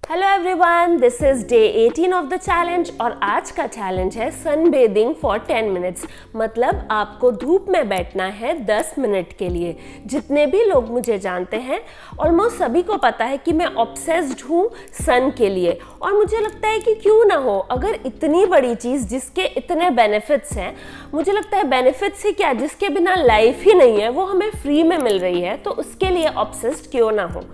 Hello everyone, this is day 18 of the challenge और आज का चैलेंज है सन बेदिंग फॉर 10 मिनट्स। मतलब आपको धूप में बैठना है 10 मिनट के लिए। जितने भी लोग मुझे जानते हैं ऑलमोस्ट सभी को पता है कि मैं ऑब्सेस्ड हूँ सन के लिए, और मुझे लगता है कि क्यों ना हो, अगर इतनी बड़ी चीज़ जिसके इतने बेनिफिट्स हैं, मुझे लगता है बेनिफिट्स ही क्या, जिसके बिना लाइफ ही नहीं है, वो हमें फ्री में मिल रही है, तो उसके लिए ऑब्सेस्ड क्यों ना हो।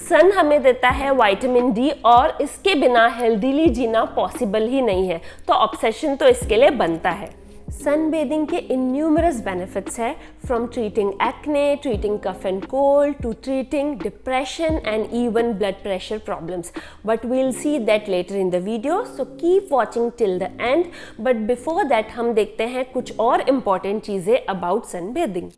सन हमें देता है विटामिन डी और इसके बिना हेल्दीली जीना पॉसिबल ही नहीं है, तो ऑब्सेशन तो इसके लिए बनता है। सन बेदिंग के इन्यूमरस बेनिफिट्स है, from treating acne, treating cough and cold to treating depression and even blood pressure problems, but we'll see that later in the video, so keep watching till the end. But before that हम देखते हैं कुछ और important चीज़ें about sun bathing.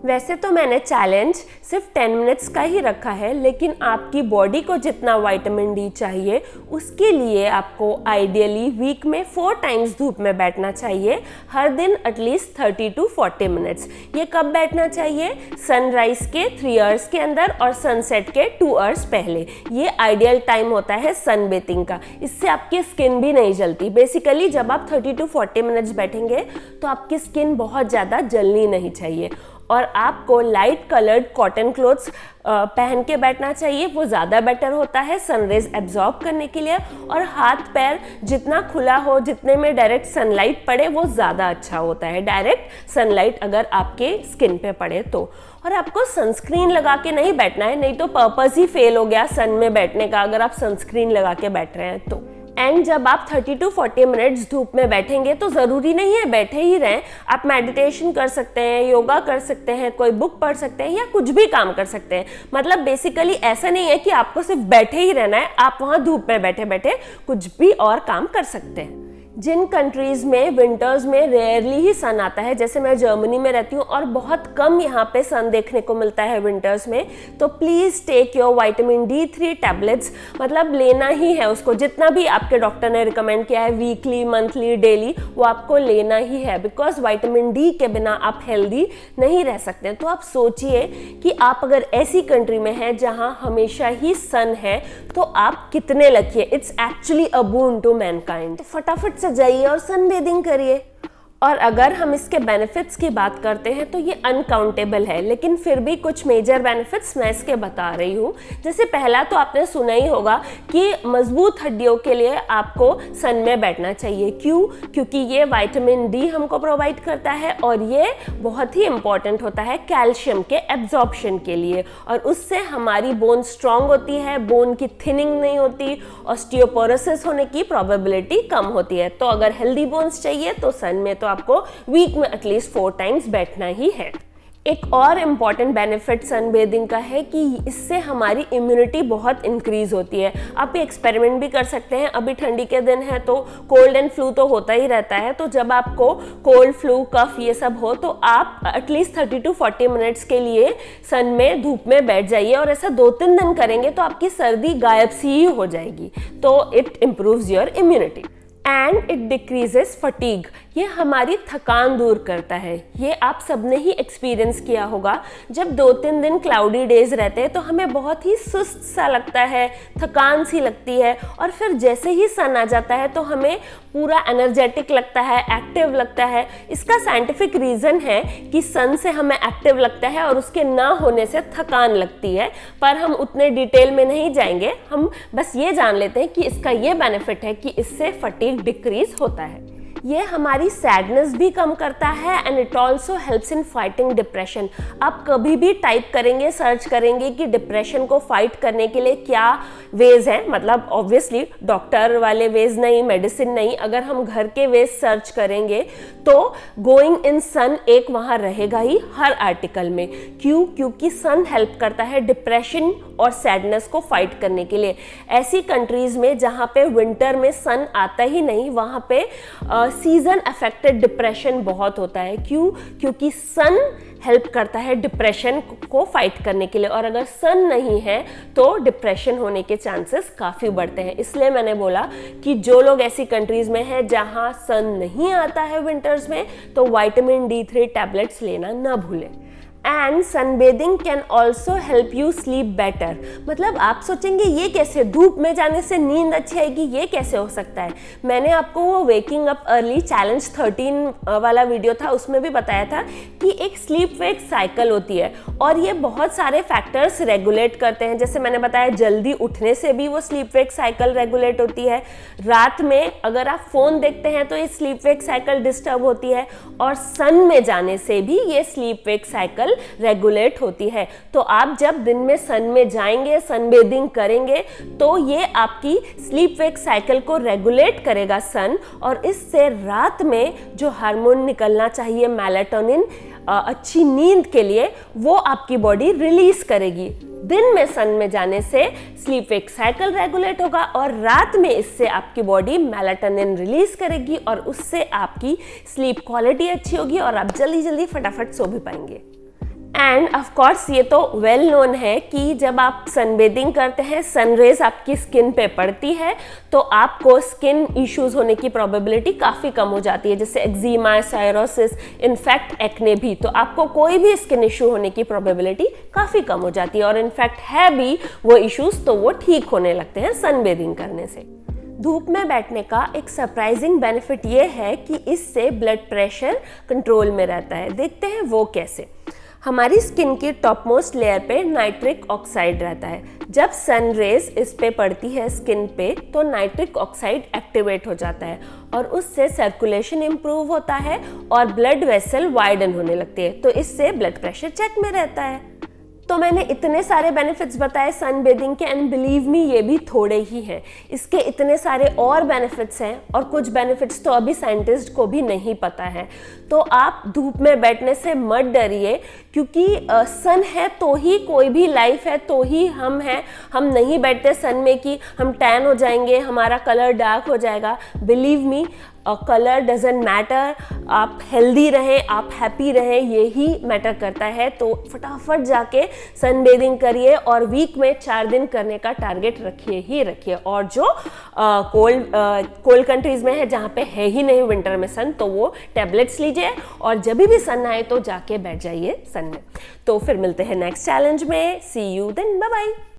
वैसे तो मैंने challenge सिर्फ 10 मिनट्स का ही रखा है, लेकिन आपकी बॉडी को जितना विटामिन डी चाहिए उसके लिए आपको आइडियली वीक में 4 टाइम्स धूप में बैठना चाहिए, हर दिन एटलीस्ट 30 to 40 मिनट्स। ये कब बैठना चाहिए? सनराइज के 3 आवर्स के अंदर और सनसेट के 2 आवर्स पहले। ये आइडियल टाइम होता है सन बेथिंग का। इससे आपकी स्किन भी नहीं जलती। बेसिकली जब आप 30 to 40 मिनट्स बैठेंगे तो आपकी स्किन बहुत ज़्यादा जलनी नहीं चाहिए, और आपको लाइट कलर्ड कॉटन क्लोथ्स पहन के बैठना चाहिए। वो ज़्यादा बेटर होता है सनरेज एब्जॉर्ब करने के लिए, और हाथ पैर जितना खुला हो, जितने में डायरेक्ट सनलाइट पड़े, वो ज़्यादा अच्छा होता है, डायरेक्ट सनलाइट अगर आपके स्किन पे पड़े तो। और आपको सनस्क्रीन लगा के नहीं बैठना है, नहीं तो पर्पस ही फेल हो गया सन में बैठने का अगर आप सनस्क्रीन लगा के बैठ रहे हैं तो। एंड जब आप 30 to 40 मिनट्स धूप में बैठेंगे तो ज़रूरी नहीं है बैठे ही रहें, आप मेडिटेशन कर सकते हैं, योगा कर सकते हैं, कोई बुक पढ़ सकते हैं, या कुछ भी काम कर सकते हैं। मतलब बेसिकली ऐसा नहीं है कि आपको सिर्फ बैठे ही रहना है, आप वहाँ धूप में बैठे बैठे कुछ भी और काम कर सकते हैं। जिन कंट्रीज़ में विंटर्स में रेयरली ही सन आता है, जैसे मैं जर्मनी में रहती हूँ और बहुत कम यहाँ पे सन देखने को मिलता है विंटर्स में, तो please take your vitamin D3 tablets. मतलब लेना ही है उसको, जितना भी आपके डॉक्टर ने रिकमेंड किया है, वीकली, मंथली, डेली, वो आपको लेना ही है, बिकॉज विटामिन डी के बिना आप हेल्दी नहीं रह सकते। तो आप सोचिए कि आप अगर ऐसी कंट्री में हैं जहाँ हमेशा ही सन है, तो आप कितने लकी है। It's actually a boon to mankind. तो फटाफट से जाइए और सन बेदिंग करिए। और अगर हम इसके बेनिफिट्स की बात करते हैं तो ये अनकाउंटेबल है, लेकिन फिर भी कुछ मेजर बेनिफिट्स मैं इसके बता रही हूँ। जैसे पहला तो आपने सुना ही होगा कि मजबूत हड्डियों के लिए आपको सन में बैठना चाहिए। क्यों? क्योंकि ये विटामिन डी हमको प्रोवाइड करता है, और ये बहुत ही इंपॉर्टेंट होता है कैल्शियम के एब्जॉर्प्शन के लिए, और उससे हमारी बोन स्ट्रांग होती है, बोन की थिनिंग नहीं होती, ऑस्टियोपोरोसिस होने की प्रोबेबिलिटी कम होती है। तो अगर हेल्दी बोन्स चाहिए तो सन में तो आपको वीक में एटलीस्ट 4 टाइम्स बैठना ही है। एक और इम्पॉर्टेंट बेनिफिट सन बेदिंग का है कि इससे हमारी इम्यूनिटी बहुत इंक्रीज होती है। आप ये एक्सपेरिमेंट भी कर सकते हैं। अभी ठंडी के दिन है तो कोल्ड एंड फ्लू तो होता ही रहता है, तो जब आपको कोल्ड, फ्लू, कफ ये सब हो तो आप एटलीस्ट 30 to 40 मिनट्स के लिए सन में धूप में बैठ जाइए, और ऐसा 2-3 दिन करेंगे तो आपकी सर्दी गायब सी ही हो जाएगी। तो it improves your immunity and it decreases fatigue. ये हमारी थकान दूर करता है। ये आप सबने ही एक्सपीरियंस किया होगा, जब 2-3 दिन क्लाउडी डेज रहते हैं तो हमें बहुत ही सुस्त सा लगता है, थकान सी लगती है, और फिर जैसे ही सन आ जाता है तो हमें पूरा एनर्जेटिक लगता है, एक्टिव लगता है। इसका साइंटिफिक रीज़न है कि सन से हमें एक्टिव लगता है और उसके ना होने से थकान लगती है, पर हम उतने डिटेल में नहीं जाएंगे। हम बस ये जान लेते हैं कि इसका ये बेनिफिट है कि इससे फटीग डिक्रीज होता है। ये हमारी सैडनेस भी कम करता है, and it also helps in fighting depression. आप कभी भी टाइप करेंगे, सर्च करेंगे कि डिप्रेशन को फाइट करने के लिए क्या वेज हैं, मतलब ऑब्वियसली डॉक्टर वाले वेज नहीं, मेडिसिन नहीं, अगर हम घर के वेज सर्च करेंगे तो गोइंग इन सन एक वहाँ रहेगा ही हर आर्टिकल में। क्यों? क्योंकि सन हेल्प करता है डिप्रेशन और सैडनेस को फाइट करने के लिए। ऐसी कंट्रीज में जहाँ पे विंटर में सन आता ही नहीं, वहाँ पे सीजन अफेक्टेड डिप्रेशन बहुत होता है। क्यों? क्योंकि सन हेल्प करता है डिप्रेशन को फाइट करने के लिए, और अगर सन नहीं है तो डिप्रेशन होने के चांसेस काफ़ी बढ़ते हैं। इसलिए मैंने बोला कि जो लोग ऐसी कंट्रीज़ में हैं जहां सन नहीं आता है विंटर्स में, तो विटामिन D3 टैबलेट्स लेना ना भूलें। And sunbathing can also help you sleep better. मतलब आप सोचेंगे ये कैसे, धूप में जाने से नींद अच्छी आएगी, ये कैसे हो सकता है। मैंने आपको वो वेकिंग अप अर्ली चैलेंज 13 वाला वीडियो था, उसमें भी बताया था कि एक स्लीप वेक साइकिल होती है और ये बहुत सारे फैक्टर्स रेगुलेट करते हैं। जैसे मैंने बताया, जल्दी उठने से भी वो स्लीप वेक साइकिल रेगुलेट होती है, रात में अगर आप फोन देखते हैं तो ये स्लीप वेक साइकिल डिस्टर्ब होती है, और सन में जाने से भी ये स्लीप वेक साइकिल रेगुलेट होती है। तो आप जब दिन में सन में जाएंगे, सनबेदिंग करेंगे, तो ये आपकी स्लीप वेक साइकिल को रेगुलेट करेगा सन, और इससे रात में जो हार्मोन निकलना चाहिए मेलाटोनिन अच्छी नींद के लिए, वो आपकी बॉडी रिलीज करेगी। दिन में सन में जाने से स्लीप वेक साइकिल रेगुलेट होगा और रात में इससे आपकी बॉडी मेलाटोनिन रिलीज करेगी और उससे आपकी स्लीप क्वालिटी अच्छी होगी और आप जल्दी जल्दी फटाफट सो भी पाएंगे। एंड ऑफ कोर्स ये तो वेल नोन है कि जब आप सनबेदिंग करते हैं, सनरेज आपकी स्किन पे पड़ती है तो आपको स्किन इश्यूज होने की प्रोबेबिलिटी काफ़ी कम हो जाती है, जैसे एक्जिमा, सायरोसिस, इनफैक्ट एक्ने भी। तो आपको कोई भी स्किन इशू होने की प्रोबेबिलिटी काफ़ी कम हो जाती है, और इनफैक्ट है भी वो इश्यूज तो वो ठीक होने लगते हैं सनबेदिंग करने से। धूप में बैठने का एक सरप्राइजिंग बेनिफिट ये है कि इससे ब्लड प्रेशर कंट्रोल में रहता है। देखते हैं वो कैसे। हमारी स्किन की टॉप मोस्ट लेयर पे नाइट्रिक ऑक्साइड रहता है। जब सन रेज इस पे पड़ती है स्किन पे तो नाइट्रिक ऑक्साइड एक्टिवेट हो जाता है और उससे सर्कुलेशन इंप्रूव होता है और ब्लड वेसल वाइडन होने लगती है, तो इससे ब्लड प्रेशर चेक में रहता है। तो मैंने इतने सारे बेनिफिट्स बताए सनबेदिंग के, एंड बिलीव मी ये भी थोड़े ही हैं, इसके इतने सारे और बेनिफिट्स हैं, और कुछ बेनिफिट्स तो अभी साइंटिस्ट को भी नहीं पता है। तो आप धूप में बैठने से मत डरिए, क्योंकि सन है तो ही कोई भी लाइफ है, तो ही हम हैं। हम नहीं बैठते सन में कि हम टैन हो जाएंगे, हमारा कलर डार्क हो जाएगा। Believe me, colour doesn't matter, आप हेल्दी रहें, आप हैप्पी रहें, यही मैटर करता है। तो फटाफट जाके सनबेदिंग करिए और वीक में 4 दिन करने का टारगेट रखिए ही रखिए। और जो कोल्ड कंट्रीज में है, जहाँ पे है ही नहीं विंटर में सन, तो वो टैबलेट्स लीजिए और जब भी सन आए तो जाके बैठ जाइए सन में। तो फिर मिलते हैं नेक्स्ट चैलेंज में। सी यू देन, बाय बाय।